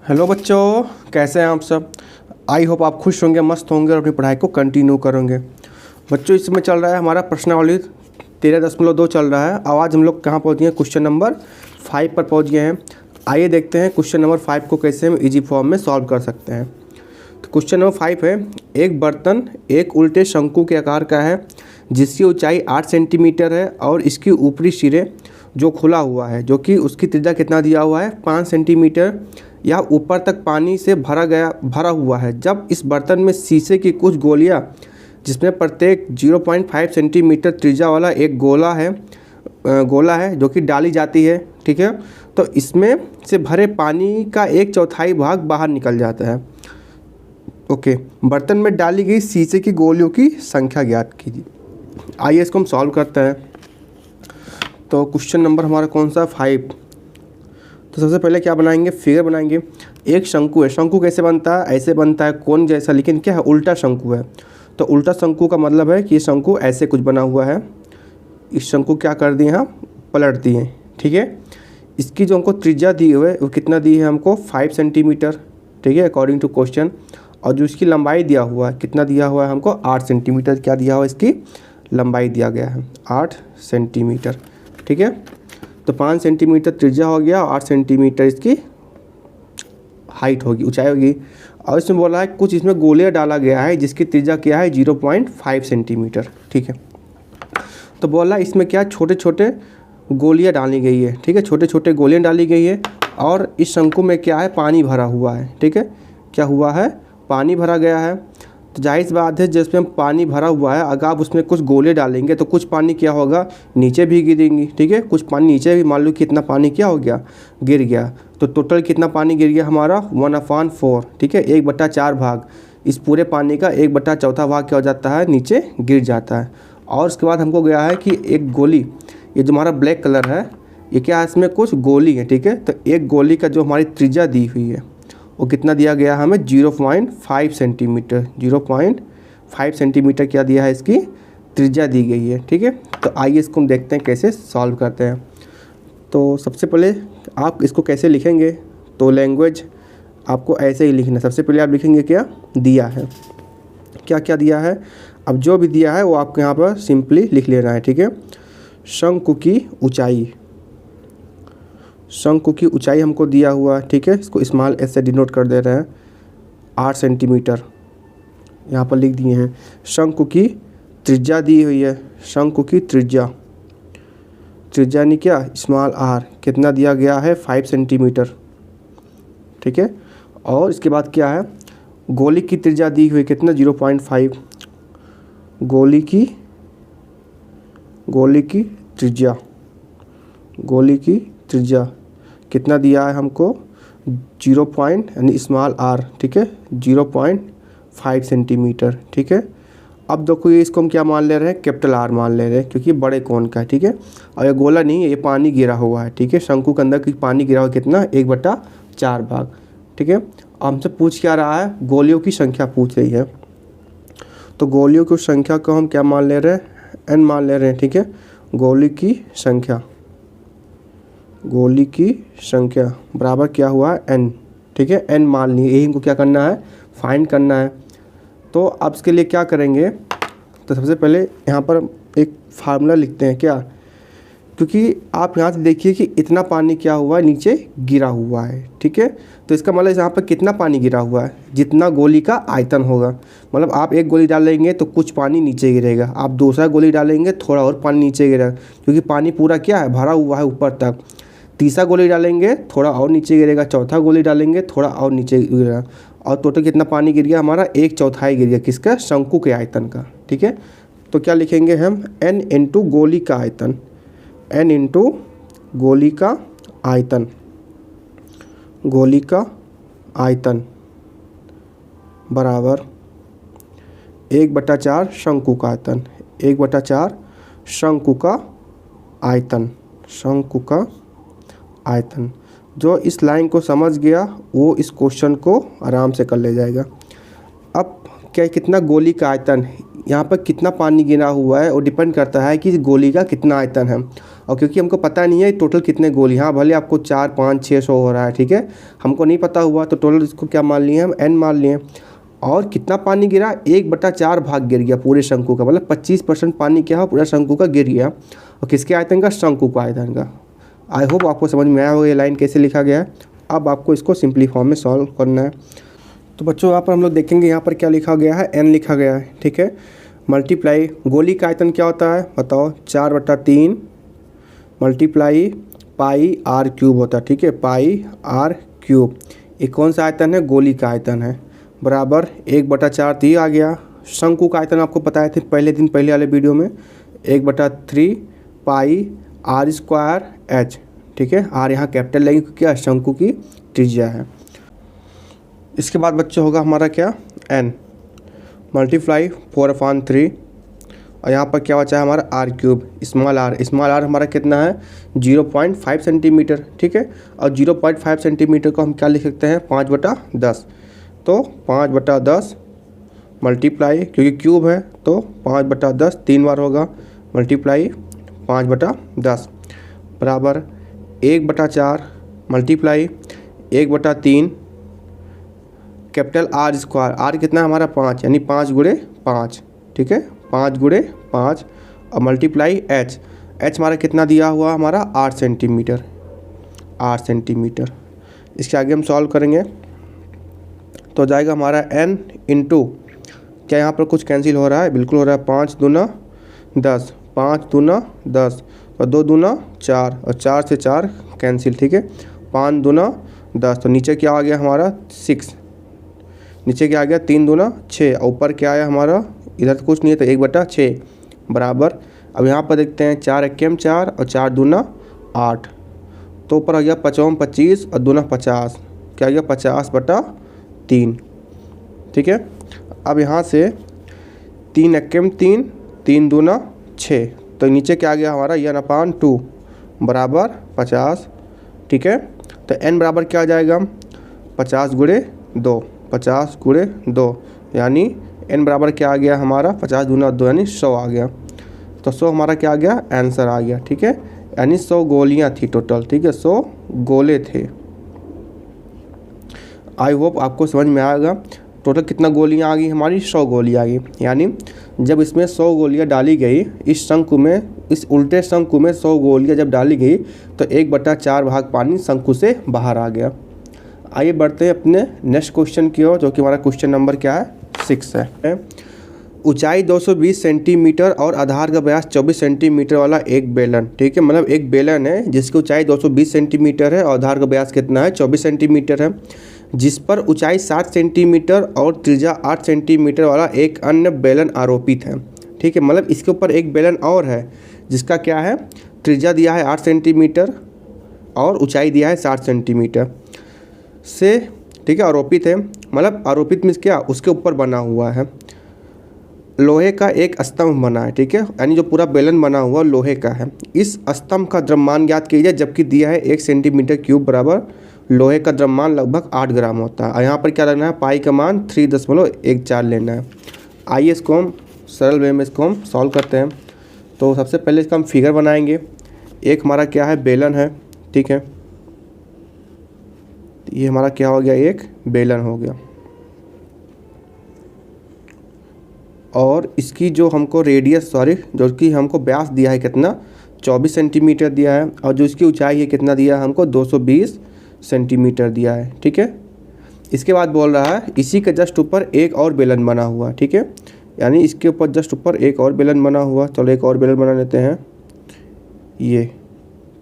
Hello बच्चों, कैसे हैं आप सब। आई होप आप खुश होंगे, मस्त होंगे और अपनी पढ़ाई को कंटिन्यू करेंगे। बच्चों, इस समय चल रहा है हमारा प्रश्नावली 13.2 चल रहा है। आज हम लोग कहाँ पहुँच गए हैं? क्वेश्चन नंबर 5 पर पहुँच गए हैं। आइए देखते हैं क्वेश्चन नंबर 5 को कैसे हम इजी फॉर्म में सॉल्व कर सकते हैं। तो क्वेश्चन नंबर 5 है, एक बर्तन एक उल्टे शंकु के आकार का है जिसकी ऊंचाई 8 सेंटीमीटर है और इसकी ऊपरी सिरे जो खुला हुआ है, जो कि उसकी त्रिज्या कितना दिया हुआ है 5 सेंटीमीटर, या ऊपर तक पानी से भरा हुआ है। जब इस बर्तन में शीशे की कुछ गोलियां, जिसमें प्रत्येक 0.5 सेंटीमीटर त्रिज्या वाला एक गोला है जो कि डाली जाती है, ठीक है, तो इसमें से भरे पानी का 1/4 भाग बाहर निकल जाता है। ओके, बर्तन में डाली गई शीशे की गोलियों की संख्या ज्ञात कीजिए। आइए इसको हम सॉल्व करते हैं। तो क्वेश्चन नंबर हमारा कौन सा? 5। तो सबसे पहले क्या बनाएंगे? फिगर बनाएंगे। एक शंकु है। शंकु कैसे बनता है? ऐसे बनता है, कोन जैसा, लेकिन क्या है, उल्टा शंकु है। तो उल्टा शंकु का मतलब है कि ये शंकु ऐसे कुछ बना हुआ है। इस शंकु क्या कर दिए हम? पलट दिए, ठीक है। इसकी जो हमको त्रिज्या दी हुई है वो कितना दी है हमको? 5 सेंटीमीटर, ठीक है, अकॉर्डिंग टू क्वेश्चन। और जो इसकी लंबाई दिया हुआ है, कितना दिया हुआ है हमको? 8 सेंटीमीटर। क्या दिया हुआ है? इसकी लंबाई दिया गया है 8 सेंटीमीटर, ठीक है। तो 5 सेंटीमीटर त्रिज्या हो गया और 8 सेंटीमीटर इसकी हाइट होगी, ऊंचाई होगी। और इसमें बोला है कुछ इसमें गोलियां डाला गया है जिसकी त्रिज्या क्या है? 0.5 सेंटीमीटर, ठीक है। तो बोला इसमें क्या, छोटे छोटे गोलियां डाली गई है, ठीक है, छोटे छोटे गोलियां डाली गई है। और इस शंकु में क्या है? पानी भरा हुआ है, ठीक है। क्या हुआ है? पानी भरा गया है। तो जाहिर सी बात है, जिसमें पानी भरा हुआ है, अगर आप उसमें कुछ गोले डालेंगे तो कुछ पानी क्या होगा? नीचे भी गिरेंगी, ठीक है। कुछ पानी नीचे भी, मान लो कितना पानी क्या हो गया? गिर गया। तो टोटल कितना पानी गिर गया हमारा? 1/4, ठीक है, 1/4 भाग। इस पूरे पानी का 1/4 भाग क्या हो जाता है? नीचे गिर जाता है। और उसके बाद हमको गया है कि एक गोली, ये जो हमारा ब्लैक कलर है, ये क्या है? इसमें कुछ गोली है, ठीक है। तो एक गोली का जो हमारी त्रिज्या दी हुई है वो कितना दिया गया है हमें? 0.5 सेंटीमीटर। 0.5 सेंटीमीटर क्या दिया है? इसकी त्रिज्या दी गई है, ठीक है। तो आइए इसको हम देखते हैं कैसे सॉल्व करते हैं। तो सबसे पहले आप इसको कैसे लिखेंगे? तो लैंग्वेज आपको ऐसे ही लिखना है। सबसे पहले आप लिखेंगे क्या दिया है, क्या क्या दिया है। अब जो भी दिया है वो आपको यहाँ पर सिंपली लिख लेना है, ठीक है। शंकु की ऊँचाई, शंकु की ऊंचाई हमको दिया हुआ है, ठीक है। इसको स्मॉल एस से डिनोट कर दे रहे हैं, 8 सेंटीमीटर यहाँ पर लिख दिए हैं। शंकु की त्रिज्या दी हुई है, शंकु की त्रिज्या, त्रिज्या नहीं क्या? स्मॉल आर, कितना दिया गया है? 5 सेंटीमीटर, ठीक है। और इसके बाद क्या है? गोली की त्रिज्या दी हुई कितना? 0.5। गोली की त्रिज्या, गोली की त्रिज्या कितना दिया है हमको? 0 यानी स्मॉल आर, ठीक है, 0.5 सेंटीमीटर, ठीक है। अब देखो ये इसको हम क्या मान ले रहे हैं? कैपिटल आर मान ले रहे हैं, क्योंकि बड़े कोण का है, ठीक है। और ये गोला नहीं है, ये पानी गिरा हुआ है, ठीक है। शंकु के अंदर की पानी गिरा हुआ कितना? 1/4 भाग, ठीक है। अब हमसे पूछ क्या रहा है? गोलियों की संख्या पूछ रही है। तो गोलियों की संख्या को हम क्या मान ले रहे हैं? n मान ले रहे हैं, ठीक है। गोली की संख्या, गोली की संख्या बराबर क्या हुआ? n, ठीक है। n मान लिए, यही हमको क्या करना है? फाइंड करना है। तो अब इसके लिए क्या करेंगे? तो सबसे पहले यहाँ पर एक फार्मूला लिखते हैं क्या, क्योंकि आप यहाँ से देखिए कि इतना पानी क्या हुआ है? नीचे गिरा हुआ है, ठीक है। तो इसका मतलब यहाँ पर कितना पानी गिरा हुआ है? जितना गोली का आयतन होगा। मतलब आप एक गोली डालेंगे तो कुछ पानी नीचे गिरेगा, आप दूसरा गोली डालेंगे थोड़ा और पानी नीचे गिरेगा, क्योंकि पानी पूरा क्या है? भरा हुआ है ऊपर तक। तीसरा गोली डालेंगे थोड़ा और नीचे गिरेगा, चौथा गोली डालेंगे थोड़ा और नीचे गिरेगा। और टोटल कितना पानी गिर गया हमारा? 1/4 गिर गया, किसका? शंकु के आयतन का, ठीक है। तो क्या लिखेंगे हम? n इंटू गोली का आयतन, n इंटू गोली का आयतन, गोली का आयतन बराबर 1/4 शंकु का आयतन, 1/4 शंकु का आयतन, शंकु का आयतन। जो इस लाइन को समझ गया वो इस क्वेश्चन को आराम से कर ले जाएगा। अब क्या, कितना गोली का आयतन, यहाँ पर कितना पानी गिरा हुआ है वो डिपेंड करता है कि इस गोली का कितना आयतन है। और क्योंकि हमको पता नहीं है टोटल कितने गोली, हाँ भले आपको 4, 5, 6 शो हो रहा है, ठीक है, हमको नहीं पता हुआ तो टोटल इसको क्या मान लिए हम, n मान लिए। और कितना पानी गिरा, 1/4 भाग गिर गया पूरे शंकु का, मतलब 25% पानी क्या हो पूरा शंकु का गिर गया। और किसके आयतन का, शंकु का आयतन का। आई होप आपको समझ में आया होगा ये लाइन कैसे लिखा गया है। अब आपको इसको सिंपली फॉर्म में सॉल्व करना है। तो बच्चों यहाँ पर हम लोग देखेंगे यहाँ पर क्या लिखा गया है, n लिखा गया है, ठीक है। मल्टीप्लाई गोली का आयतन क्या होता है बताओ, 4/3 मल्टीप्लाई पाई r क्यूब होता है, ठीक है, पाई r क्यूब। ये कौन सा आयतन है, गोली का आयतन है, बराबर 1/4 तो ये आ गया। शंकु का आयतन आपको बताए थे पहले वाले वीडियो में, 1/3 पाई r² h, ठीक है। r यहाँ कैपिटल लेंगे क्योंकि क्या शंकु की त्रिज्या है। इसके बाद बच्चों होगा हमारा क्या, n मल्टीप्लाई 4/3 और यहाँ पर क्या बचा है हमारा r क्यूब, स्मॉल r हमारा कितना है 0.5 सेंटीमीटर, ठीक है। और 0.5 सेंटीमीटर को हम क्या लिख सकते हैं, 5/10। तो 5/10 मल्टीप्लाई, क्योंकि क्यूब है तो 5/10 3 बार होगा, मल्टीप्लाई 5/10 बराबर 1/4 मल्टीप्लाई 1/3 कैपिटल r², r कितना है हमारा 5, यानी 5 × 5, ठीक है, 5 × 5 और मल्टीप्लाई h हमारा कितना दिया हुआ हमारा 8 सेंटीमीटर। इसके आगे हम सॉल्व करेंगे तो जाएगा हमारा n इंटू, क्या यहाँ पर कुछ कैंसिल हो रहा है, बिल्कुल हो रहा है, 5 दूना 10, 5 दूना 10 और 2 दूना 4 और 4 से 4 कैंसिल, ठीक है, 5 दूना 10। तो नीचे क्या आ गया हमारा 6, नीचे क्या आ गया 3 दूना 6 और ऊपर क्या आया हमारा, इधर तो कुछ नहीं है तो 1/6 बराबर। अब यहाँ पर देखते हैं 4 × 4 और 4 दूना 8, तो ऊपर आ गया 5 × 25 और दूना 50, क्या आ गया 50/3, ठीक है। अब यहाँ से 3 × 3 3 दूना 6, तो नीचे क्या आ गया हमारा n/2 बराबर 50, ठीक है। तो n बराबर क्या आ जाएगा 50 × 2 यानी n बराबर क्या आ गया हमारा 50 दूना 2 यानी 100 आ गया। तो 100 हमारा क्या आ गया, आंसर आ गया, ठीक है, यानी 100 गोलियां थी टोटल, ठीक है, 100 गोले थे। आई होप आपको समझ में आएगा। टोटल कितना गोलियां आ गई हमारी, 100 गोलियां आ गई। यानी जब इसमें 100 गोलियां डाली गई, इस शंकु में, इस उल्टे शंकु में 100 गोलियां जब डाली गई तो 1/4 भाग पानी शंकु से बाहर आ गया। आइए बढ़ते हैं अपने नेक्स्ट क्वेश्चन की ओर, जो कि हमारा क्वेश्चन नंबर क्या है, 6 है। ऊंचाई 220 सेंटीमीटर और आधार का व्यास 24 सेंटीमीटर वाला एक बेलन, ठीक है, मतलब एक बेलन है जिसकी ऊंचाई 220 सेंटीमीटर है और आधार का व्यास कितना है 24 सेंटीमीटर है, जिस पर ऊंचाई 60 सेंटीमीटर और त्रिज्या 8 सेंटीमीटर वाला एक अन्य बेलन आरोपित है, ठीक है। मतलब इसके ऊपर एक बेलन और है जिसका क्या है, त्रिज्या दिया है 8 सेंटीमीटर और ऊंचाई दिया है 60 सेंटीमीटर से, ठीक है, आरोपित है। मतलब आरोपित मीन्स क्या, उसके ऊपर बना हुआ है, लोहे का एक स्तंभ बना है, ठीक है, यानी जो पूरा बेलन बना हुआ लोहे का है। इस स्तंभ का द्रव्यमान ज्ञात कीजिए, जबकि दिया है 1 सेंटीमीटर क्यूब बराबर लोहे का द्रव्यमान लगभग 8 ग्राम होता है। और यहाँ पर क्या लेना है, पाई का मान 3.14 लेना है। आइए इसको हम सरल वे में इसको हम सॉल्व करते हैं। तो सबसे पहले इसका हम फिगर बनाएंगे। एक हमारा क्या है, बेलन है, ठीक है, ये हमारा क्या हो गया, एक बेलन हो गया। और इसकी जो हमको रेडियस, जो कि हमको व्यास दिया है कितना 24 सेंटीमीटर दिया है, और जो इसकी ऊंचाई है कितना दिया है हमको 220 सेंटीमीटर दिया है, ठीक है। इसके बाद बोल रहा है इसी के जस्ट ऊपर एक और बेलन बना हुआ, ठीक है, यानी इसके ऊपर जस्ट ऊपर एक और बेलन बना हुआ। चलो एक और बेलन बना लेते हैं, ये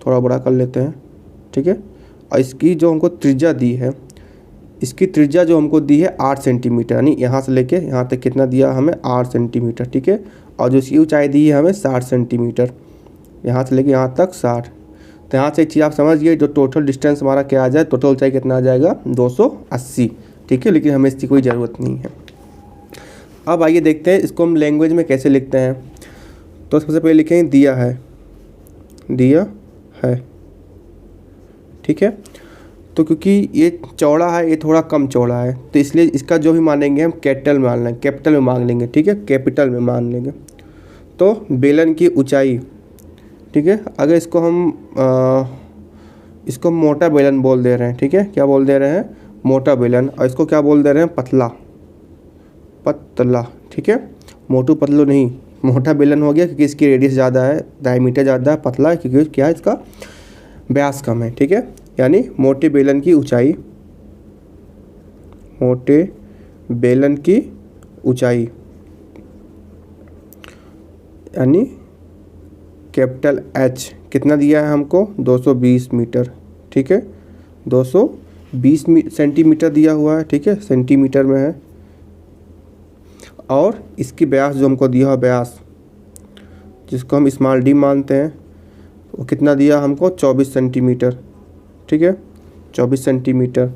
थोड़ा बड़ा कर लेते हैं, ठीक है। और इसकी जो हमको त्रिज्या दी है, इसकी त्रिज्या जो हमको दी है 8 सेंटीमीटर, यानी यहाँ से लेके यहाँ तक कितना दिया हमें 8 सेंटीमीटर, ठीक है। और जो इसकी ऊंचाई दी है हमें 60 सेंटीमीटर, यहाँ से लेके यहाँ तक 60। तो यहाँ से एक चीज़ आप समझिए, जो टोटल डिस्टेंस हमारा क्या आ जाए, टोटल ऊंचाई कितना आ जाएगा 280, ठीक है, लेकिन हमें इसकी कोई ज़रूरत नहीं है। अब आइए देखते हैं इसको हम लैंग्वेज में कैसे लिखते हैं। तो सबसे पहले लिखेंगे दिया है, ठीक है। तो क्योंकि ये चौड़ा है, ये थोड़ा कम चौड़ा है, तो इसलिए इसका जो भी मानेंगे हम कैपिटल में मान लेंगे, ठीक है, कैपिटल में मान लेंगे। तो बेलन की ऊंचाई, ठीक है। अगर इसको हम इसको मोटा बेलन बोल दे रहे हैं, ठीक है, क्या बोल दे रहे हैं, मोटा बेलन, और इसको क्या बोल दे रहे हैं, पतला, पतला, ठीक है, मोटू पतलू नहीं, मोटा बेलन हो गया क्योंकि इसकी रेडियस ज़्यादा है, डायमीटर ज़्यादा है, पतला है क्योंकि क्या है, इसका व्यास कम है, ठीक है। यानी मोटे बेलन की ऊंचाई, मोटे बेलन की ऊंचाई यानी कैपिटल एच कितना दिया है हमको, 220 मीटर, ठीक है, 220 सेंटीमीटर दिया हुआ है, ठीक है, सेंटीमीटर में है। और इसकी व्यास जो हमको दिया है, व्यास जिसको हम स्मॉल डी मानते हैं, वो कितना दिया हमको, 24 सेंटीमीटर, ठीक है, 24 सेंटीमीटर।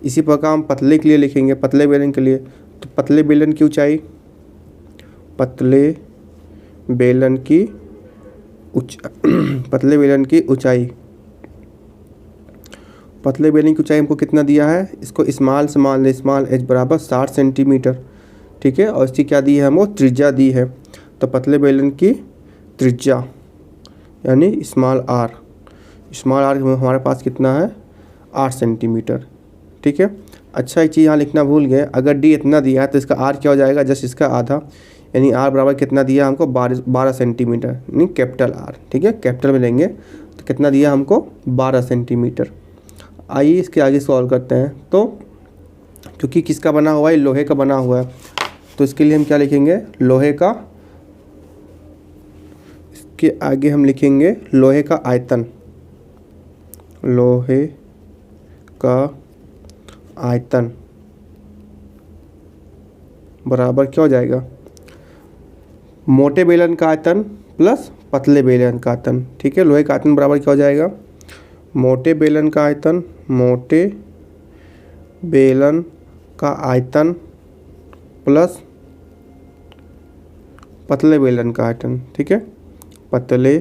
इसी प्रकार हम पतले के लिए लिखेंगे, पतले बेलन के लिए, तो पतले बेलन की ऊंचाई, पतले बेलन की पतले बेलन की ऊंचाई, पतले बेलन की ऊंचाई हमको कितना दिया है, इसको स्मॉल से मान ले, स्मॉल एच बराबर 60 सेंटीमीटर, ठीक है। और इसकी क्या दी है, हमको त्रिज्या दी है, तो पतले बेलन की त्रिज्या यानी स्मॉल आर, स्मॉल आर हमारे पास कितना है, 8 सेंटीमीटर, ठीक है। अच्छा एक चीज़ यहाँ लिखना भूल गए, अगर डी इतना दिया है तो इसका आर क्या हो जाएगा, जस्ट इसका आधा, यानी आर बराबर कितना दिया हमको, 12 सेंटीमीटर, यानी कैपिटल आर, ठीक है, कैपिटल में लेंगे तो कितना दिया हमको, 12 सेंटीमीटर। आइए इसके आगे सॉल्व करते हैं। तो क्योंकि किसका बना हुआ है, लोहे का बना हुआ है, तो इसके लिए हम क्या लिखेंगे, लोहे का, इसके आगे हम लिखेंगे लोहे का आयतन, लोहे का आयतन बराबर क्या हो जाएगा, मोटे बेलन का आयतन प्लस पतले बेलन का आयतन, ठीक है। लोहे का आयतन बराबर क्या हो जाएगा, मोटे बेलन का आयतन, मोटे बेलन का आयतन प्लस पतले बेलन का आयतन, ठीक है, पतले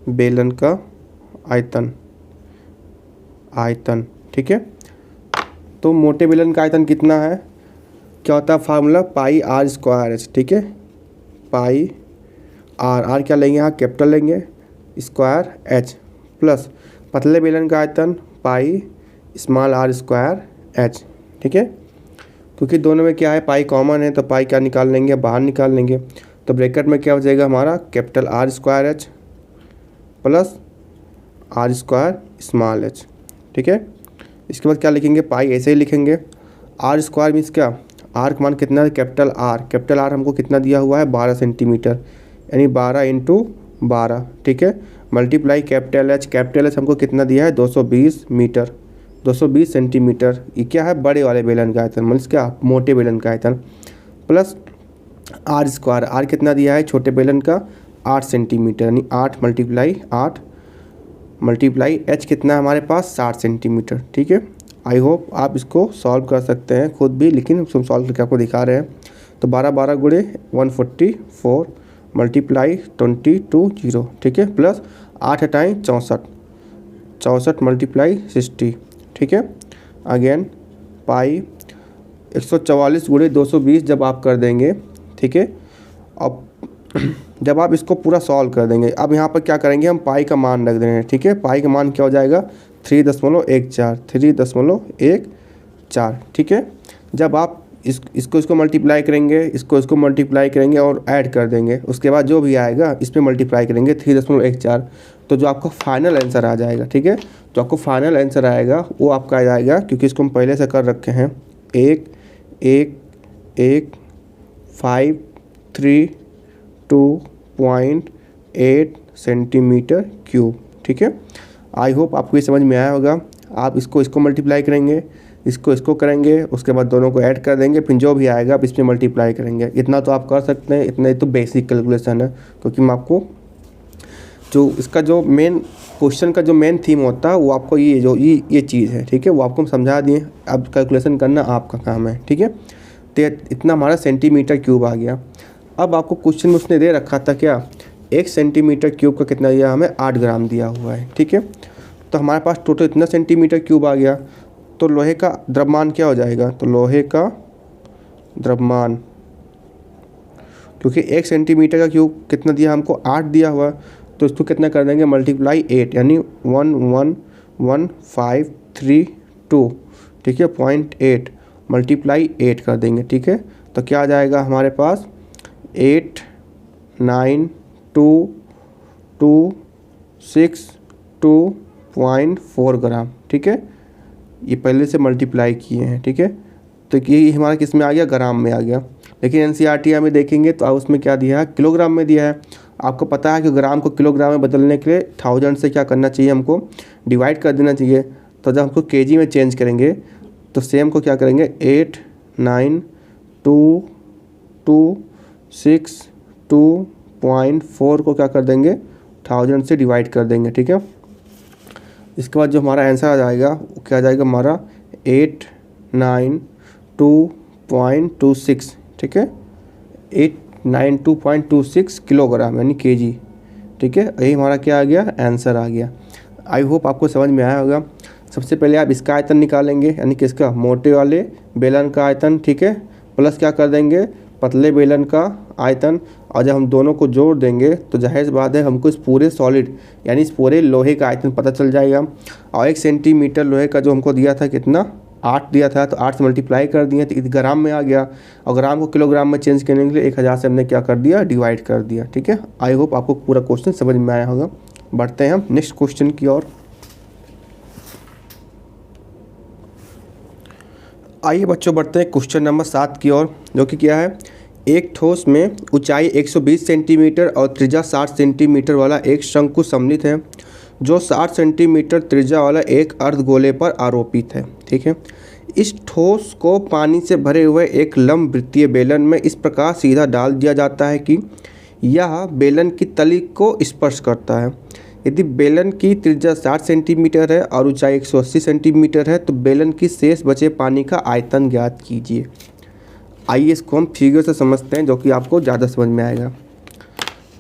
बेलन का आयतन, आयतन, ठीक है। तो मोटे बेलन का आयतन कितना है, क्या होता है formula, pi r square h, ठीक है, पाई आर, आर क्या लेंगे यहाँ, कैपिटल लेंगे, स्क्वायर एच, प्लस पतले बेलन का आयतन pi small r square h, ठीक है। क्योंकि दोनों में क्या है, पाई कॉमन है, तो पाई क्या निकाल लेंगे, बाहर निकाल लेंगे, तो ब्रैकेट में क्या हो जाएगा हमारा, capital r square h plus r square small h, ठीक है। इसके बाद क्या लिखेंगे, पाई ऐसे ही लिखेंगे, आर स्क्वायर मीन्स क्या, आर का मान कितना है, कैपिटल आर, कैपिटल आर हमको कितना दिया हुआ है, 12 सेंटीमीटर, यानी 12 × 12, ठीक है, मल्टीप्लाई कैपिटल एच हमको कितना दिया है, 220 मीटर, 220 सेंटीमीटर, ये क्या है, बड़े वाले बेलन का आयतन, मीन्स क्या, मोटे बेलन का आयतन, प्लस आर स्क्वायर, आर कितना दिया है, छोटे बेलन का 8 सेंटीमीटर, यानी 8 मल्टीप्लाई एच कितना है हमारे पास, 60 सेंटीमीटर, ठीक है। आई होप आप इसको सॉल्व कर सकते हैं खुद भी, लेकिन हम सॉल्व करके आपको दिखा रहे हैं। तो 12 गुणे 144 मल्टीप्लाई 22 ठीक है, प्लस 8 हटाएँ 64 मल्टीप्लाई 60, ठीक है। अगेन पाई 144 गुणे 220 जब आप कर देंगे, ठीक है, अब जब आप इसको पूरा सॉल्व कर देंगे, अब यहाँ पर क्या करेंगे, हम पाई का मान रख देंगे, ठीक है। पाई का मान क्या हो जाएगा, 3.14, ठीक है। जब आप इसको मल्टीप्लाई करेंगे, इसको मल्टीप्लाई करेंगे और ऐड कर देंगे, उसके बाद जो भी आएगा इस पर मल्टीप्लाई करेंगे 3.14, तो जो आपका फाइनल आंसर आ जाएगा, ठीक है, जो आपको फाइनल आंसर आएगा वो आपका आ जाएगा, क्योंकि इसको हम पहले से कर रखे हैं, 1,1,532.8 सेंटीमीटर क्यूब, ठीक है। आई होप आपको ये समझ में आया होगा। आप इसको मल्टीप्लाई करेंगे, इसको करेंगे, उसके बाद दोनों को ऐड कर देंगे, फिर जो भी आएगा आप इसमें मल्टीप्लाई करेंगे। इतना तो आप कर सकते हैं, इतना ही तो बेसिक कैलकुलेशन है, क्योंकि मैं आपको जो इसका जो मेन क्वेश्चन का जो मेन थीम होता है वो आपको ये चीज़ है, ठीक है, वो आपको हम समझा दिए। अब कैलकुलेशन करना आपका काम है, ठीक है। तो इतना हमारा सेंटीमीटर क्यूब आ गया। अब आपको क्वेश्चन में उसने दे रखा था क्या, 1 सेंटीमीटर क्यूब का कितना दिया, हमें 8 ग्राम दिया हुआ है, ठीक है। तो हमारे पास टोटल इतना सेंटीमीटर क्यूब आ गया, तो लोहे का द्रव्यमान क्या हो जाएगा, तो लोहे का द्रव्यमान, क्योंकि 1 सेंटीमीटर का क्यूब कितना दिया हमको, 8 दिया हुआ, तो इसको कितना कर देंगे मल्टीप्लाई 8 यानी 1111532, ठीक है 0.8 मल्टीप्लाई 8 कर देंगे, ठीक है। तो क्या आ जाएगा हमारे पास 892262.4 ग्राम, ठीक है। ये पहले से मल्टीप्लाई किए हैं, ठीक है। तो ये हमारा किस में आ गया, ग्राम में आ गया। लेकिन एनसीईआरटी में देखेंगे तो उसमें क्या दिया है, किलोग्राम में दिया है। आपको पता है कि ग्राम को किलोग्राम में बदलने के लिए 1000 से क्या करना चाहिए, हमको डिवाइड कर देना चाहिए। तो जब हमको केजी में चेंज करेंगे तो सेम को क्या करेंगे 892262.4 को क्या कर देंगे 1000 से डिवाइड कर देंगे, ठीक है। इसके बाद जो हमारा आंसर आ जाएगा वो क्या आ जाएगा हमारा 892.26, ठीक है 892.26 किलोग्राम यानी केजी, ठीक है। यही हमारा क्या आ गया आंसर आ गया। आई होप आपको समझ में आया होगा। सबसे पहले आप इसका आयतन निकालेंगे यानी किसका, मोटे वाले बेलन का आयतन, ठीक है, प्लस क्या कर देंगे पतले बेलन का आयतन। और जब हम दोनों को जोड़ देंगे तो जाहिर सी बात है हमको इस पूरे सॉलिड यानी इस पूरे लोहे का आयतन पता चल जाएगा। और 1 सेंटीमीटर लोहे का जो हमको दिया था कितना 8 दिया था, तो 8 से मल्टीप्लाई कर दिए तो इस ग्राम में आ गया। और ग्राम को किलोग्राम में चेंज करने के लिए 1000 से हमने क्या कर दिया डिवाइड कर दिया, ठीक है। आई होप आपको पूरा क्वेश्चन समझ में आया होगा। बढ़ते हैं हम नेक्स्ट क्वेश्चन की ओर। आइए बच्चों बढ़ते हैं क्वेश्चन नंबर 7 की ओर, जो कि क्या है, एक ठोस में ऊंचाई 120 सेंटीमीटर और त्रिज्या 60 सेंटीमीटर वाला एक शंकु सम्मिलित है जो 60 सेंटीमीटर त्रिज्या वाला एक अर्धगोले पर आरोपित है, ठीक है। इस ठोस को पानी से भरे हुए एक लंब वृत्तीय बेलन में इस प्रकार सीधा डाल दिया जाता है कि यह बेलन की तली को स्पर्श करता है। यदि बेलन की त्रिज्या 60 सेंटीमीटर है और ऊंचाई 180 सेंटीमीटर है तो बेलन की शेष बचे पानी का आयतन ज्ञात कीजिए। आइए इसको हम फिगर से समझते हैं जो कि आपको ज़्यादा समझ में आएगा।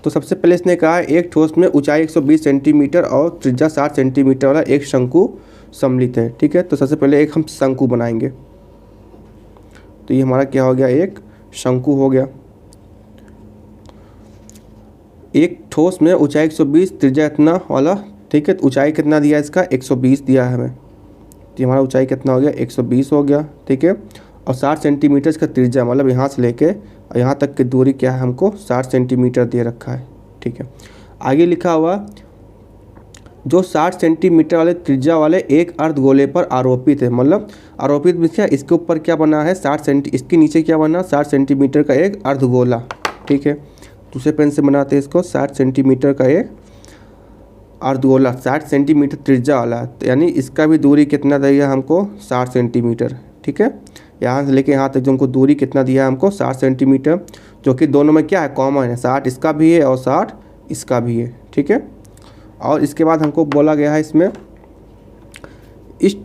तो सबसे पहले इसने कहा एक ठोस में ऊंचाई 120 सेंटीमीटर और त्रिज्या 60 सेंटीमीटर वाला एक शंकु सम्मिलित है, ठीक है। तो सबसे पहले एक हम शंकु बनाएंगे। तो ये हमारा क्या हो गया, एक शंकु हो गया। एक ठोस में ऊंचाई 120 त्रिज्या इतना वाला, ठीक है। तो ऊंचाई कितना दिया इसका 120 दिया है हमें, तो हमारा ऊंचाई कितना हो गया 120 हो गया, ठीक है। और 60 सेंटीमीटर इसका त्रिज्या मतलब यहाँ से लेके और यहाँ तक की दूरी क्या है हमको 60 सेंटीमीटर दे रखा है, ठीक है। आगे लिखा हुआ जो 60 सेंटीमीटर वाले त्रिज्या वाले एक अर्धगोले पर आरोपित है, मतलब आरोपित में क्या इसके ऊपर क्या बना है 60 सेंटी, इसके नीचे क्या बना 60 सेंटीमीटर का एक अर्धगोला, ठीक है। दूसरे पेन से बनाते हैं इसको 60 सेंटीमीटर का एक अर्धगोला 60 सेंटीमीटर त्रिज्या वाला, तो यानी इसका भी दूरी कितना देगा हमको 60 सेंटीमीटर, ठीक है। यहाँ से लेके यहाँ तक जो हमको दूरी कितना दिया है हमको 60 सेंटीमीटर, जो कि दोनों में क्या है कॉमन है, 60 इसका भी है और 60 इसका भी है, ठीक है। और इसके बाद हमको बोला गया है इसमें इस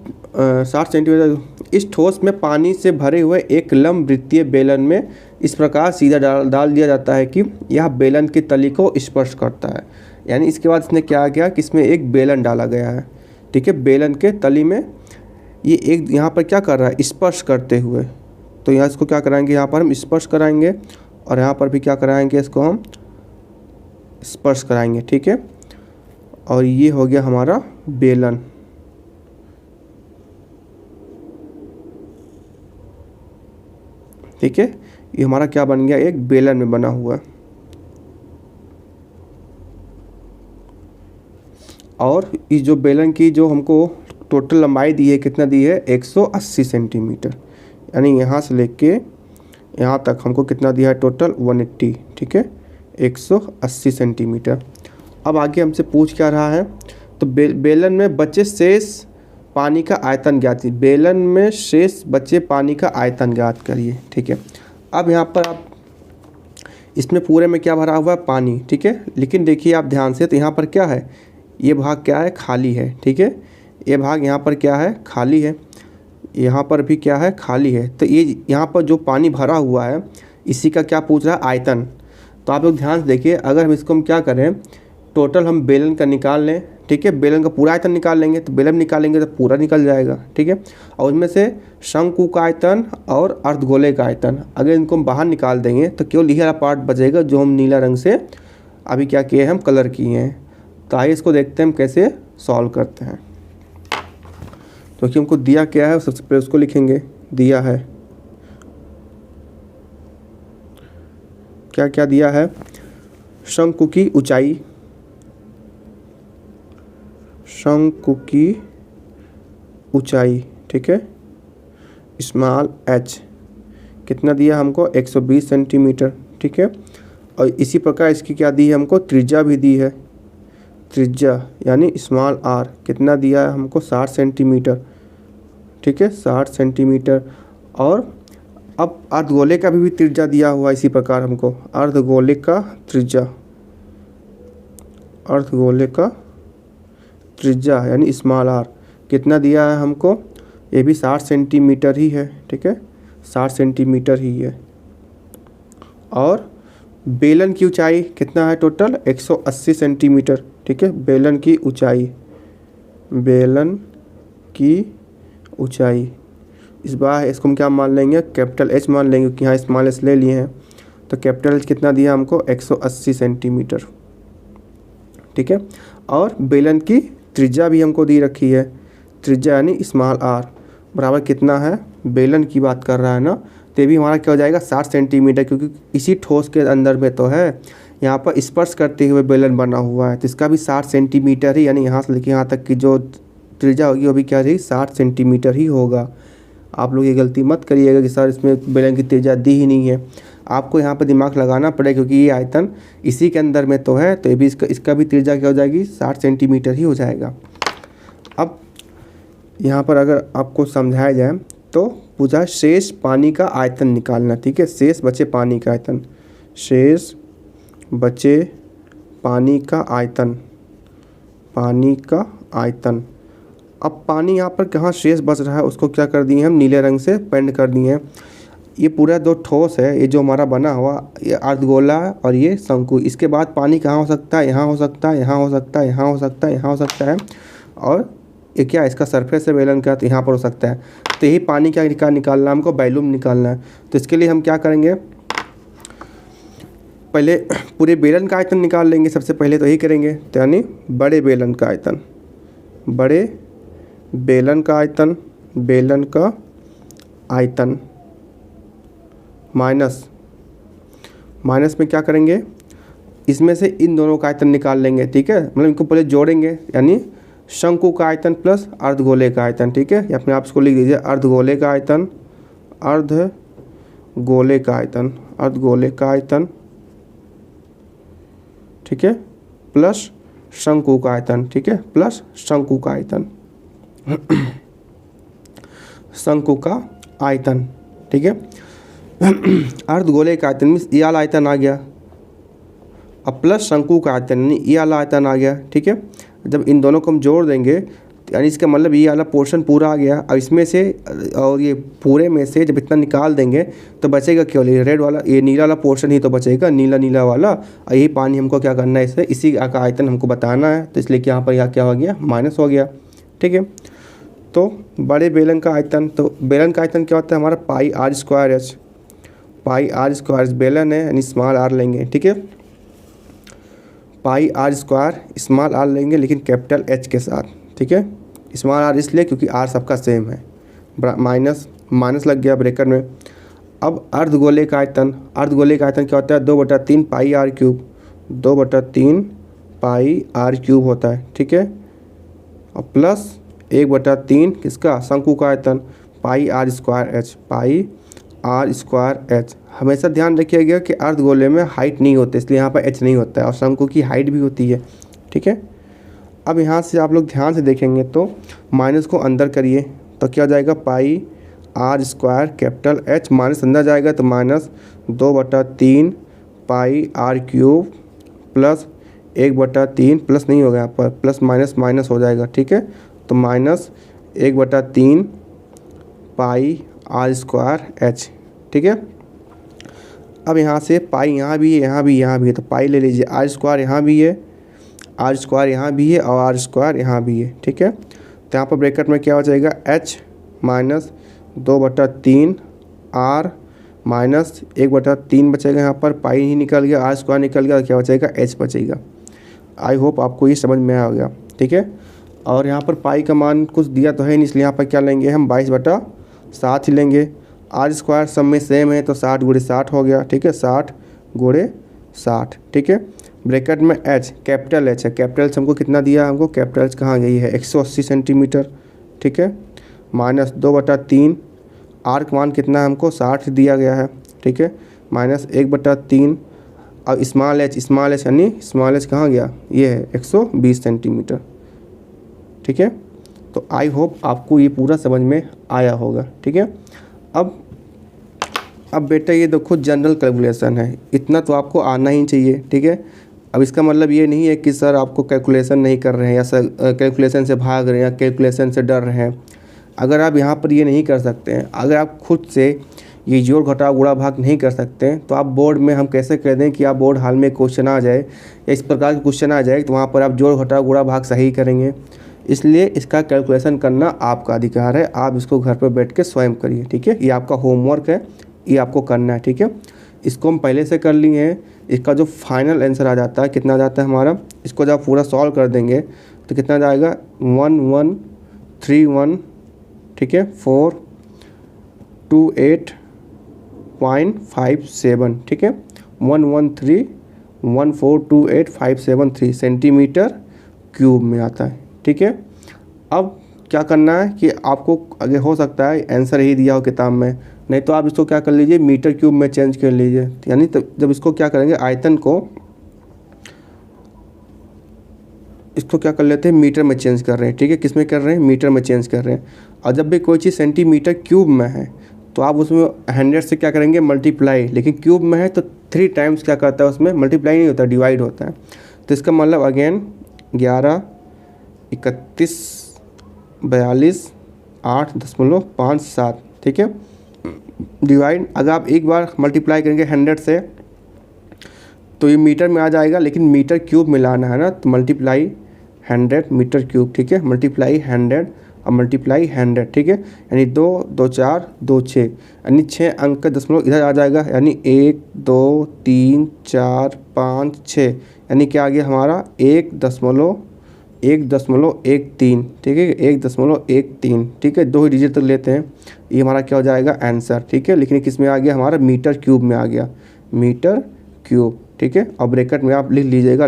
60 सेंटीमीटर इस ठोस में पानी से भरे हुए एक लंब वृत्तीय बेलन में इस प्रकार सीधा डाल दिया जाता है कि यह बेलन की तली को स्पर्श करता है। यानी इसके बाद इसने क्या किया कि इसमें एक बेलन डाला गया है, ठीक है। बेलन के तली में ये एक यहाँ पर क्या कर रहा है स्पर्श करते हुए, तो यहाँ इसको क्या कराएंगे यहाँ पर हम स्पर्श कराएंगे और यहाँ पर भी क्या कराएंगे इसको हम स्पर्श कराएंगे, ठीक है। और ये हो गया हमारा बेलन, ठीक है। ये हमारा क्या बन गया एक बेलन में बना हुआ। और इस जो बेलन की जो हमको टोटल लंबाई दी है कितना दी है 180 सेंटीमीटर, यानी यहाँ से लेके यहाँ तक हमको कितना दिया है टोटल 180, ठीक है 180 सेंटीमीटर। अब आगे हमसे पूछ क्या रहा है, तो बेलन में बचे शेष पानी का आयतन ज्ञात, बेलन में शेष बचे पानी का आयतन ज्ञात करिए, ठीक है। अब यहाँ पर आप इसमें पूरे में क्या भरा हुआ है पानी, ठीक है। लेकिन देखिए आप ध्यान से, तो यहाँ पर क्या है ये भाग क्या है खाली है, ठीक है। ये भाग यहाँ पर क्या है खाली है, यहाँ पर भी क्या है खाली है। तो ये यहाँ पर जो पानी भरा हुआ है इसी का क्या पूछ रहा है आयतन। तो आप लोग ध्यान से देखिए, अगर हम इसको हम क्या करें टोटल हम बेलन का निकाल लें, ठीक है। बेलन का पूरा आयतन निकाल लेंगे तो बेलन निकालेंगे तो पूरा निकल जाएगा, ठीक है। और उसमें से शंकु का आयतन और अर्धगोले का आयतन अगर इनको हम बाहर निकाल देंगे तो केवल यही वाला पार्ट बचेगा जो हम नीला रंग से अभी क्या किए हैं हम कलर किए हैं। तो आइए इसको देखते हैं हम कैसे सॉल्व करते हैं। तो कि हमको दिया क्या है सबसे पहले उसको लिखेंगे। दिया है क्या क्या दिया है, शंकु की ऊंचाई, शंकु की ऊंचाई, ठीक है, स्मॉल h कितना दिया हमको 120 सेंटीमीटर, ठीक है। और इसी प्रकार इसकी क्या दी है हमको, त्रिज्या भी दी है, त्रिज्या यानी स्मॉल r कितना दिया है हमको 60 सेंटीमीटर, ठीक है, 60 सेंटीमीटर। और अब अर्धगोले का भी त्रिज्या दिया हुआ इसी प्रकार हमको, अर्धगोले का त्रिज्या, अर्धगोले का त्रिज्या यानी स्मॉल r कितना दिया है हमको, ये भी 60 सेंटीमीटर ही है, ठीक है, 60 सेंटीमीटर ही है। और बेलन की ऊंचाई कितना है टोटल 180 सेंटीमीटर, ठीक है, बेलन की ऊंचाई, बेलन की ऊंचाई। इस बार इसको हम क्या मान लेंगे, कैपिटल H मान लेंगे क्योंकि यहाँ स्मॉल s ले लिए हैं। तो कैपिटल H कितना दिया हमको 180 सेंटीमीटर, ठीक है। और बेलन की त्रिज्या भी हमको दी रखी है, त्रिज्या यानी स्मॉल r बराबर कितना है, बेलन की बात कर रहा है ना, तो ये भी हमारा क्या हो जाएगा 60 सेंटीमीटर, क्योंकि इसी ठोस के अंदर में तो है, यहाँ पर स्पर्श करते हुए बेलन बना हुआ है, तो इसका भी 60 सेंटीमीटर ही, यानी यहाँ से लेकर यहाँ तक की जो त्रिज्या होगी वो भी क्या रहेगी 60 सेंटीमीटर ही होगा। आप लोग ये गलती मत करिएगा कि सर इसमें बेलन की त्रिज्या दी ही नहीं है, आपको यहाँ पर दिमाग लगाना पड़ेगा क्योंकि ये आयतन इसी के अंदर में तो है, तो ये भी इसका भी त्रिज्या क्या हो जाएगी 60 सेंटीमीटर ही हो जाएगा। अब यहाँ पर अगर आपको समझाया जाए तो पूछा शेष पानी का आयतन निकालना, ठीक है, शेष बचे पानी का आयतन, शेष बचे पानी का आयतन, पानी का आयतन। अब पानी यहाँ पर कहाँ शेष बच रहा है उसको क्या कर दिए हम, नीले रंग से पेंट कर दिए हैं। ये पूरा जो ठोस है, ये जो हमारा बना हुआ, ये अर्धगोला और ये शंकु, इसके बाद पानी कहाँ हो सकता है, यहाँ हो सकता है, यहाँ हो सकता है, यहाँ हो सकता है, यहाँ हो सकता है। और ये क्या इसका सरफेस है बेलन का, तो यहाँ पर हो सकता है। तो यही पानी क्या निकालना है हमको, वॉल्यूम निकालना है। तो इसके लिए हम क्या करेंगे, पहले पूरे बेलन का आयतन निकाल लेंगे सबसे पहले, तो यही करेंगे, तो यानी बड़े बेलन का आयतन, बड़े बेलन का आयतन, बेलन का आयतन माइनस, माइनस में क्या करेंगे, इसमें से इन दोनों का आयतन निकाल लेंगे, ठीक है, मतलब इनको पहले जोड़ेंगे, यानी शंकु का आयतन प्लस अर्धगोले का आयतन, ठीक है, या अपने आप इसको लिख दीजिए अर्धगोले का आयतन, अर्धगोले का आयतन, अर्धगोले का आयतन, ठीक है, प्लस शंकु का आयतन, ठीक है, प्लस शंकु का आयतन, शंकु का आयतन, ठीक है। अर्धगोले का आयतन मीन्स ये वाला आयतन आ गया, अब प्लस शंकु का आयतन यानी ये वाला आयतन आ गया, ठीक है। जब इन दोनों को हम जोड़ देंगे यानी इसका मतलब ये वाला पोर्शन पूरा आ गया। अब इसमें से और ये पूरे में से जब इतना निकाल देंगे तो बचेगा केवल ये रेड वाला, ये नीला वाला पोर्शन ही तो बचेगा, नीला नीला वाला। और यही पानी हमको क्या करना है, इससे इसी का आयतन हमको बताना है, तो इसलिए यहाँ पर क्या हो गया, माइनस हो गया, ठीक है। तो बड़े बेलन का आयतन, तो बेलन का आयतन क्या होता है हमारा pi r square h, pi r square बेलन है यानी स्मॉल आर लेंगे, ठीक है, pi r square small r लेंगे लेकिन कैपिटल एच के साथ, ठीक है। स्मॉल आर इसलिए क्योंकि आर सबका सेम है, माइनस माइनस लग गया ब्रैकेट में। अब अर्धगोले का आयतन, अर्धगोले का आयतन क्या होता है 2/3 pi r cube, 2/3 pi r cube होता है, ठीक है, और प्लस 1/3 किसका, शंकु का आयतन pi r square h, pi r square h. हमेशा ध्यान रखिएगा कि अर्धगोले में हाइट नहीं होती, इसलिए यहाँ पर एच नहीं होता है, और शंकु की हाइट भी होती है, ठीक है। अब यहाँ से आप लोग ध्यान से देखेंगे तो माइनस को अंदर करिए तो क्या हो जाएगा, pi r square capital h, minus अंदर जाएगा तो minus 2/3 pi r cube plus 1/3, plus नहीं होगा यहाँ पर, प्लस माइनस माइनस हो जाएगा, ठीक है। तो minus 1/3 pi r square h, ठीक है। अब यहाँ से पाई यहाँ भी है, यहाँ भी, यहाँ भी है, तो पाई ले लीजिए, आर स्क्वायर यहाँ भी है, आर स्क्वायर यहाँ भी है और आर स्क्वायर यहाँ भी है, ठीक है। तो यहाँ पर ब्रैकेट में क्या हो जाएगा, एच माइनस 2/3 आर माइनस 1/3 बचेगा, यहाँ पर पाई ही निकल गया, आर स्क्वायर निकल गया, क्या बचेगा, एच बचेगा। आई होप आपको ये समझ में आ गया, ठीक है। और यहाँ पर पाई का मान कुछ दिया तो है नहीं, इसलिए यहाँ पर क्या लेंगे हम 22/7 ही लेंगे। आर स्क्वायर सब में सेम है तो 60 × 60 हो गया, ठीक है, 60 × 60, ठीक है। ब्रैकेट में एच, कैपिटल एच है, कैपिटल एच हमको कितना दिया, हमको कैपिटल एच कहाँ गई है 180 सेंटीमीटर, ठीक है, -2/3। आर का मान कितना है हमको 60 दिया गया है, ठीक है, -1/3। अब स्मॉल एच यानी स्मॉल एच कहाँ गया, ये है 120 सेंटीमीटर, ठीक है। तो आई होप आपको ये पूरा समझ में आया होगा, ठीक है। अब बेटा ये देखो जनरल कैलकुलेशन है, इतना तो आपको आना ही चाहिए, ठीक है। अब इसका मतलब ये नहीं है कि सर आपको कैलकुलेशन नहीं कर रहे हैं या सर कैलकुलेशन से भाग रहे हैं या कैलकुलेशन से डर रहे हैं। अगर आप यहाँ पर ये नहीं कर सकते हैं, अगर आप खुद से ये जोड़ घटाव गुणा भाग नहीं कर सकते हैं, तो आप बोर्ड में हम कैसे कह दें कि आप बोर्ड हाल में क्वेश्चन आ जाए या इस प्रकार के क्वेश्चन आ जाए तो वहाँ पर आप जोड़ घटाव गुणा भाग सही करेंगे। इसलिए इसका कैलकुलेशन करना आपका अधिकार है, आप इसको घर पर बैठ के स्वयं करिए, ठीक है। ये आपका होमवर्क है, ये आपको करना है, ठीक है। इसको हम पहले से कर लिए हैं। इसका जो फाइनल आंसर आ जाता है कितना आ जाता है हमारा, इसको जब पूरा सॉल्व कर देंगे तो कितना जाएगा 1131, ठीक है, 428.57, ठीक है, 1131428.573 सेंटीमीटर क्यूब में आता है, ठीक है। अब क्या करना है कि आपको आगे हो सकता है आंसर ही दिया हो किताब में, नहीं तो आप इसको क्या कर लीजिए मीटर क्यूब में चेंज कर लीजिए। यानी जब इसको क्या करेंगे आयतन को इसको क्या कर लेते हैं मीटर में चेंज कर रहे हैं, ठीक है, किस में कर रहे हैं मीटर में चेंज कर रहे हैं। और जब भी कोई चीज़ सेंटीमीटर क्यूब में है तो आप उसमें 100 से क्या करेंगे मल्टीप्लाई, लेकिन क्यूब में है तो 3 टाइम्स क्या करता है उसमें मल्टीप्लाई नहीं होता, डिवाइड होता है। तो इसका मतलब अगेन 11 31 42 8.57, ठीक है, डिवाइड। अगर आप एक बार मल्टीप्लाई करेंगे 100 से तो ये मीटर में आ जाएगा, लेकिन मीटर क्यूब में लाना है ना, तो मल्टीप्लाई 100 मीटर क्यूब, ठीक है, मल्टीप्लाई 100 और मल्टीप्लाई 100, ठीक है। यानी 2 2 4 2 6 यानी 6 अंक का दशमलव इधर आ जाएगा, यानी 1 2 3 4 5 6, यानी क्या आ गया हमारा 1.13, ठीक है, 1.13, ठीक है, 2 ही डिजिट तक लेते हैं, ये हमारा क्या हो जाएगा आंसर, ठीक है। लेकिन किस में आ गया हमारा मीटर क्यूब में आ गया, मीटर क्यूब, ठीक है। और ब्रैकेट में आप लिख लीजिएगा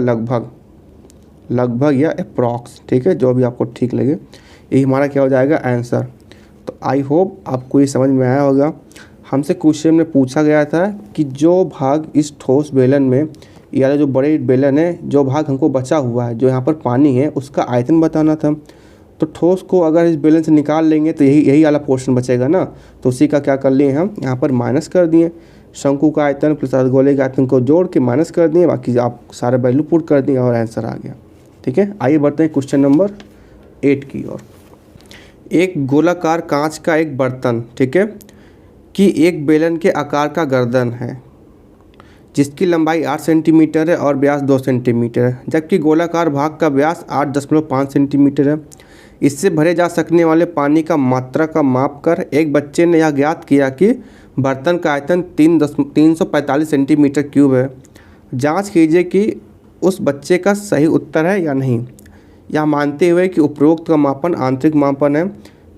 लगभग या अप्रॉक्स, ठीक है, जो भी आपको ठीक लगे, यही हमारा क्या हो जाएगा आंसर। तो आई होप आपको ये समझ में आया होगा। हमसे क्वेश्चन में पूछा गया था कि जो भाग इस ठोस बेलन में या जो बड़े बेलन है, जो भाग हमको बचा हुआ है, जो यहाँ पर पानी है, उसका आयतन बताना था। तो ठोस को अगर इस बेलन से निकाल लेंगे तो यही वाला पोर्शन बचेगा ना, तो उसी का क्या कर लिए हम यहाँ पर माइनस कर दिए। शंकु का आयतन प्लस अर्धगोले के आयतन को जोड़ के माइनस कर दिए, बाकी आप सारे वैल्यू पुट कर दिए और आंसर आ गया, ठीक है। आइए बढ़ते हैं क्वेश्चन नंबर 8 की ओर। एक गोलाकार कांच का एक बर्तन, ठीक है, कि एक बेलन के आकार का गर्दन है जिसकी लंबाई 8 सेंटीमीटर है और व्यास 2 सेंटीमीटर है, जबकि गोलाकार भाग का व्यास 8.5 सेंटीमीटर है। इससे भरे जा सकने वाले पानी का मात्रा का माप कर एक बच्चे ने यह ज्ञात किया कि बर्तन का आयतन 345 सेंटीमीटर क्यूब है। जांच कीजिए कि उस बच्चे का सही उत्तर है या नहीं, यह मानते हुए कि उपरोक्त का मापन आंतरिक मापन है,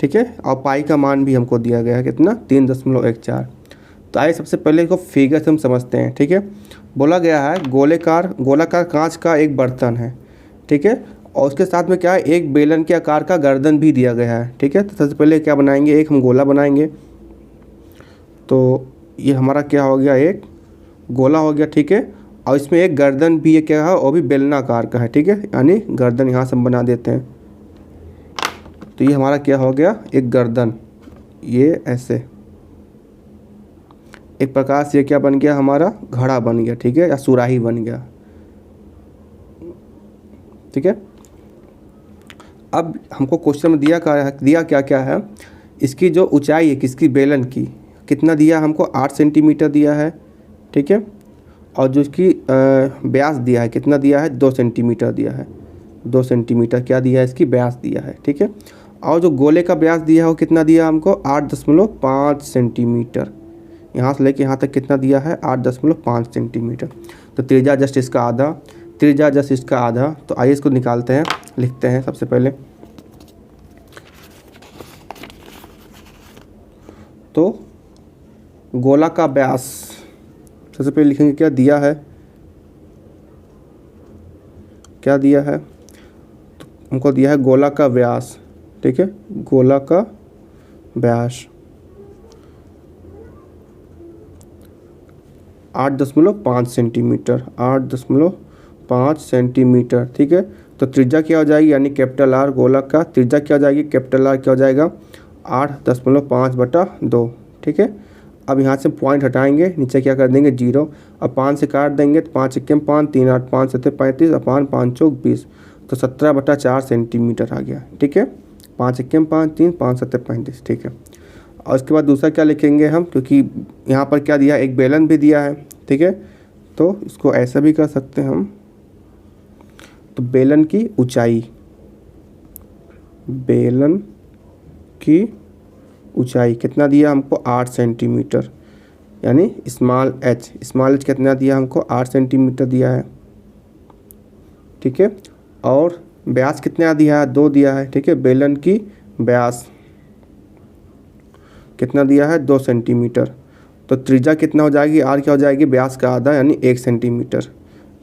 ठीक है, और पाई का मान भी हमको दिया गया है कितना 3.14। तो आइए सबसे पहले इसको फिगर से हम समझते हैं, ठीक है। बोला गया है गोलाकार कांच का एक बर्तन है, ठीक है, और उसके साथ में क्या है एक बेलन के आकार का गर्दन भी दिया गया है, ठीक है। तो सबसे पहले क्या बनाएंगे, एक हम गोला बनाएंगे, तो ये हमारा क्या हो गया एक गोला हो गया, ठीक है, और इसमें एक गर्दन भी है, क्या है वो भी बेलनाकार का है, ठीक है, यानी गर्दन यहाँ से हम बना देते हैं। तो ये हमारा क्या हो गया एक गर्दन, ये ऐसे एक प्रकार से क्या बन गया हमारा घड़ा बन गया, ठीक है, या सुराही बन गया, ठीक है। अब हमको क्वेश्चन में दिया क्या है, इसकी जो ऊंचाई है किसकी बेलन की कितना दिया हमको 8 सेंटीमीटर दिया है, ठीक है, और जो इसकी व्यास दिया है कितना दिया है 2 सेंटीमीटर दिया है, 2 सेंटीमीटर क्या दिया है इसकी व्यास दिया है, ठीक है। और जो गोले का व्यास दिया है वो कितना दिया हमको 8.5 सेंटीमीटर, यहाँ से लेके यहाँ तक कितना दिया है 8.5 सेंटीमीटर। तो त्रिज्या जस्ट इसका आधा, त्रिज्या जस्ट इसका आधा। तो आइए इसको निकालते हैं, लिखते हैं सबसे पहले। तो गोला का व्यास सबसे पहले लिखेंगे, क्या दिया है, क्या दिया है, तो हमको दिया है गोला का व्यास, ठीक है, गोला का व्यास 8.5 सेंटीमीटर, 8.5 सेंटीमीटर, ठीक है। तो त्रिज्या क्या हो जाएगी, यानी कैपिटल आर, गोला का त्रिज्या क्या हो जाएगी, कैपिटल आर क्या हो जाएगा 8.5/2, ठीक है। अब यहाँ से पॉइंट हटाएंगे, नीचे क्या कर देंगे 0, अब 5 से काट देंगे तो 5 × 5 3 8 5 7 35 अपान 5 चौक 20, तो 17/4 सेंटीमीटर आ गया, ठीक है। 5 × 5 3 5 7 35, ठीक है। और उसके बाद दूसरा क्या लिखेंगे हम, क्योंकि यहाँ पर क्या दिया है, एक बेलन भी दिया है, ठीक है। तो इसको ऐसा भी कर सकते हैं हम। तो बेलन की ऊंचाई, बेलन की ऊंचाई कितना दिया हमको 8 सेंटीमीटर, यानी स्मॉल एच कितना दिया हमको 8 सेंटीमीटर दिया है, ठीक है। और व्यास कितना दिया है 2 दिया है, ठीक है। बेलन की व्यास कितना दिया है 2 सेंटीमीटर। तो त्रिज्या कितना हो जाएगी, आर क्या हो जाएगी, व्यास का आधा यानी 1 सेंटीमीटर,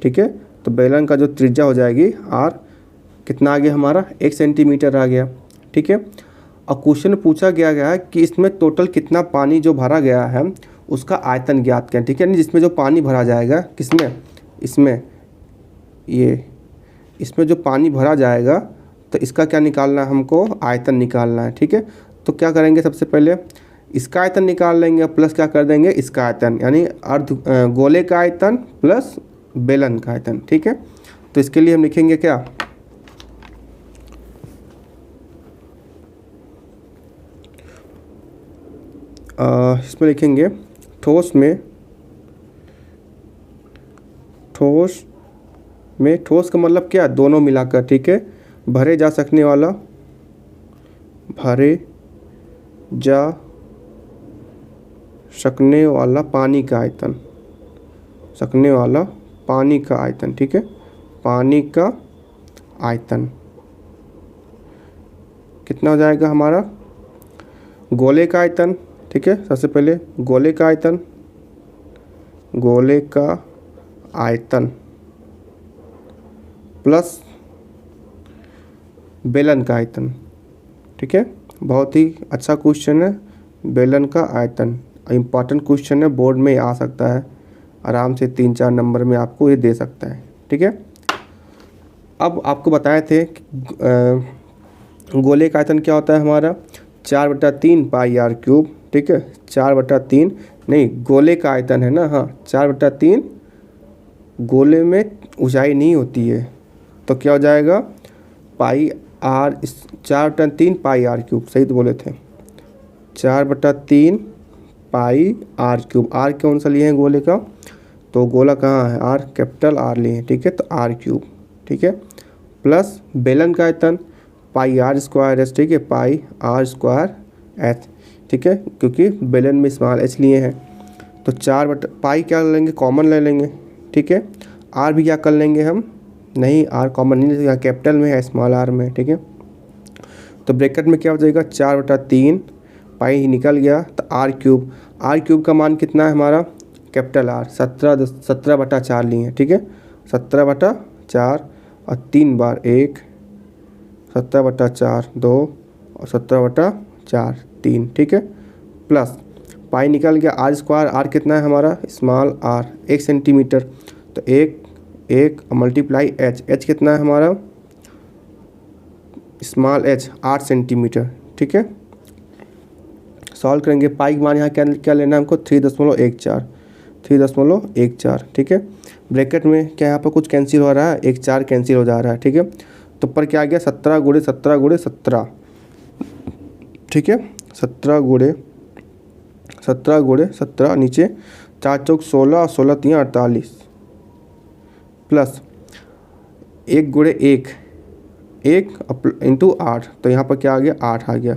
ठीक है। तो बेलन का जो त्रिज्या हो जाएगी आर कितना आ गया हमारा 1 सेंटीमीटर आ गया, ठीक है। और क्वेश्चन में पूछा गया है कि इसमें टोटल कितना पानी जो भरा गया है उसका आयतन ज्ञात करें, ठीक है। यानी जिसमें जो पानी भरा जाएगा, किसमें, इसमें, ये इसमें जो पानी भरा जाएगा तो इसका क्या निकालना है हमको, आयतन निकालना है, ठीक है। तो क्या करेंगे, सबसे पहले इसका आयतन निकाल लेंगे, प्लस क्या कर देंगे इसका आयतन, यानी गोले का आयतन प्लस बेलन का आयतन, ठीक है। तो इसके लिए हम लिखेंगे क्या, इसमें लिखेंगे ठोस में ठोस का मतलब क्या, दोनों मिलाकर, ठीक है। भरे जा सकने वाला पानी का आयतन, पानी का आयतन, ठीक है। पानी का आयतन कितना हो जाएगा हमारा, गोले का आयतन, ठीक है। सबसे पहले गोले का आयतन प्लस बेलन का आयतन, ठीक है। बहुत ही अच्छा क्वेश्चन है, बेलन का आयतन इम्पॉर्टेंट क्वेश्चन है, बोर्ड में आ सकता है आराम से, 3-4 नंबर में आपको ये दे सकता है, ठीक है। अब आपको बताए थे गोले का आयतन क्या होता है हमारा 4/3 पाई आर क्यूब, ठीक है। 4/3 नहीं, गोले का आयतन है ना, हाँ 4/3, गोले में ऊंचाई नहीं होती है, तो क्या हो जाएगा pi are, 4/3 pi r cube, सही तो बोले थे, 4/3 पाई आर क्यूब। आर कौन सा लिए हैं गोले का, तो गोला कहाँ है, आर कैपिटल आर लिए हैं, ठीक है। तो आर क्यूब, ठीक है, प्लस बेलन का आयतन पाई आर स्क्वायर एच, ठीक है, पाई आर स्क्वायर एच, ठीक है, क्योंकि बेलन में स्मॉल एच लिए हैं। तो पाई क्या लेंगे, कॉमन ले लेंगे, ठीक है। आर भी क्या कर लेंगे हम, नहीं आर कॉमन नहीं, यहाँ कैपिटल में है स्मॉल आर में, ठीक है। तो ब्रैकेट में क्या हो जाएगा 4/3 पाई निकल गया, तो आर क्यूब का मान कितना है हमारा, कैपिटल आर 17/4 लिए हैं, ठीक है। 17/4 और 3 बार 1, 17/4 2 और 17/4 3, ठीक है। प्लस पाई निकल गया, आर स्क्वायर, आर कितना है हमारा स्मॉल आर 1 सेंटीमीटर, तो 1 मल्टीप्लाई एच कितना है हमारा स्मॉल एच 8 सेंटीमीटर, ठीक है। सॉल्व करेंगे, पाई मान यहाँ क्या लेना है हमको 3.14, ठीक है। ब्रैकेट में क्या यहाँ पर कुछ कैंसिल हो रहा है, 1 4 कैंसिल हो जा रहा है, ठीक है। तो पर क्या आ गया 17 × 17 × 17, ठीक है। 17 × 17, नीचे 4 चौक 16 और 16 3 48, प्लस 1 × 1 इंटू 8, तो यहाँ पर क्या आ गया 8 आ गया,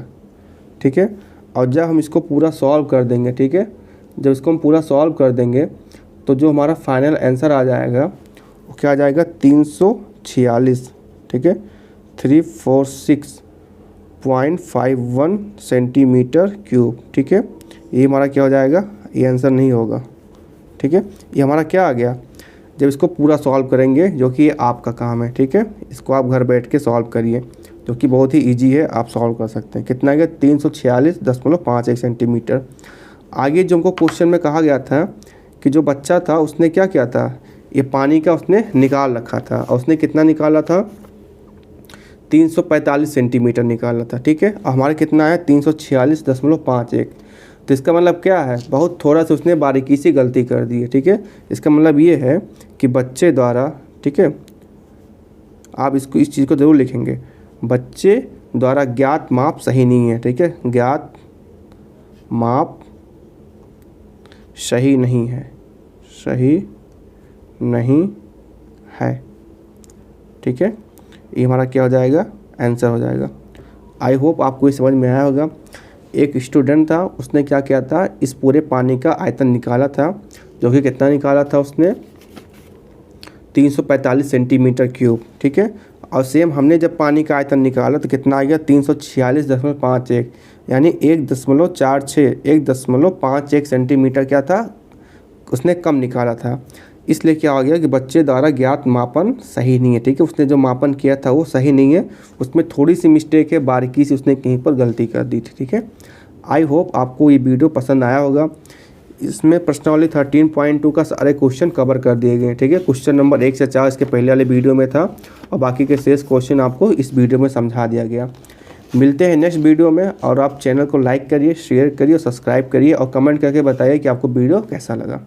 ठीक है। और जब हम इसको पूरा सॉल्व कर देंगे, ठीक है, जब इसको हम पूरा सॉल्व कर देंगे तो जो हमारा फाइनल आंसर आ जाएगा वो क्या आ जाएगा 346, ठीक है, 346.51 सेंटीमीटर क्यूब, ठीक है। ये हमारा क्या हो जाएगा, ये आंसर नहीं होगा, ठीक है। ये हमारा क्या आ गया, जब इसको पूरा सॉल्व करेंगे, जो कि ये आपका काम है, ठीक है। इसको आप घर बैठ के सॉल्व करिए, जो कि बहुत ही इजी है, आप सॉल्व कर सकते हैं। कितना आ गया 346.51 सेंटीमीटर। आगे जो हमको क्वेश्चन में कहा गया था कि जो बच्चा था उसने क्या किया था, ये पानी का उसने निकाल रखा था, और उसने कितना निकाला था 345 सेंटीमीटर निकाला था, ठीक है। और हमारे कितना है 346.51। तो इसका मतलब क्या है, बहुत थोड़ा सा उसने बारीकी से गलती कर दी है, ठीक है। इसका मतलब ये है कि बच्चे द्वारा, ठीक है, आप इसको इस चीज़ को ज़रूर लिखेंगे, बच्चे द्वारा ज्ञात माप सही नहीं है, ठीक है। ज्ञात माप सही नहीं है, सही नहीं है, ठीक है। ये हमारा क्या हो जाएगा, आंसर हो जाएगा। आई होप आपको ये समझ में आया होगा। एक स्टूडेंट था, उसने क्या किया था, इस पूरे पानी का आयतन निकाला था, जो कि कितना निकाला था उसने 345 सेंटीमीटर क्यूब, ठीक है। और सेम हमने जब पानी का आयतन निकाला तो कितना आ गया 346.51, यानी 1.51 सेंटीमीटर क्या था, उसने कम निकाला था। इसलिए क्या हो गया कि बच्चे द्वारा ज्ञात मापन सही नहीं है, ठीक है। उसने जो मापन किया था वो सही नहीं है, उसमें थोड़ी सी मिस्टेक है, बारीकी से उसने कहीं पर गलती कर दी थी, ठीक है। आई होप आपको ये वीडियो पसंद आया होगा। इसमें प्रश्नावली 13.2 का सारे क्वेश्चन कवर कर दिए गए हैं, ठीक है। क्वेश्चन नंबर 1 से 4 इसके पहले वाले वीडियो में था, और बाकी के शेष क्वेश्चन आपको इस वीडियो में समझा दिया गया। मिलते हैं नेक्स्ट वीडियो में, और आप चैनल को लाइक करिए, शेयर करिए, सब्सक्राइब करिए, और कमेंट करके बताइए कि आपको वीडियो कैसा लगा।